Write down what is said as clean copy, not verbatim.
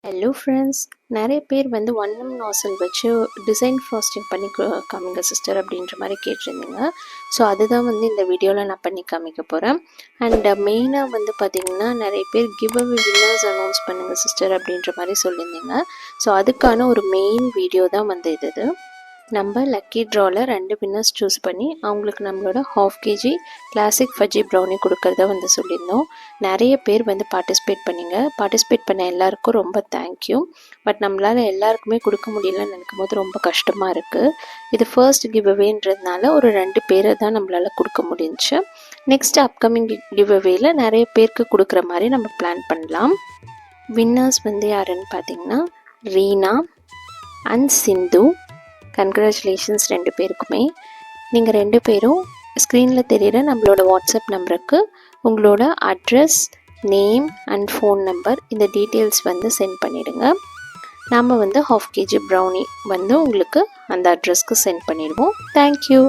Hello friends, நிறைய பேர் வந்து 1M நாசல் வச்சு டிசைன் ஃப்ராஸ்டிங் பண்ணி காமிங்க சிஸ்டர் அப்படின்ற மாதிரி கேட்டிருந்தீங்க. ஸோ அதுதான் வந்து இந்த வீடியோவில் நான் பண்ணி காமிக்க போகிறேன். அண்ட் மெயினாக வந்து பார்த்திங்கன்னா நிறைய பேர் கிவ் அவே வின்னர்ஸ் அனௌன்ஸ் பண்ணுங்கள் சிஸ்டர் அப்படின்ற மாதிரி சொல்லியிருந்தீங்க. ஸோ அதுக்கான ஒரு மெயின் வீடியோ தான் வந்து இது. நம்ம லக்கி ட்ராவில் 2 வின்னர்ஸ் சூஸ் பண்ணி அவங்களுக்கு நம்மளோட 1/2 kg கிளாசிக் ஃபஜ்ஜி ப்ரௌனி கொடுக்கறத வந்து சொல்லியிருந்தோம். நிறைய பேர் வந்து பார்ட்டிசிபேட் பண்ணிங்க. பார்ட்டிசிபேட் பண்ண எல்லாருக்கும் ரொம்ப தேங்க்யூ. பட் நம்மளால் எல்லாருக்குமே கொடுக்க முடியலன்னு நினைக்கும் போது ரொம்ப கஷ்டமாக இருக்குது. இது ஃபர்ஸ்ட் கிவ் அவேன்றதுனால ஒரு 2 பேரை தான் நம்மளால் கொடுக்க முடிஞ்சிச்சு. நெக்ஸ்ட் அப்கமிங் கிவ் அவேல நிறைய பேருக்கு கொடுக்குற மாதிரி நம்ம பிளான் பண்ணலாம். வின்னர்ஸ் வந்து யாருன்னு பார்த்தீங்கன்னா ரீனா அண்ட் சிந்து. கங்க்ராச்சுலேஷன்ஸ் 2 பேருக்குமே. நீங்கள் 2 பேரும் ஸ்க்ரீனில் தெரிகிற நம்மளோட வாட்ஸ்அப் நம்பருக்கு உங்களோட address, name and phone number இந்த டீட்டெயில்ஸ் வந்து சென்ட் பண்ணிவிடுங்க. நாம் வந்து 1/2 kg ப்ரௌனி வந்து உங்களுக்கு அந்த அட்ரஸ்க்கு சென்ட் பண்ணிடுவோம். தேங்க்யூ.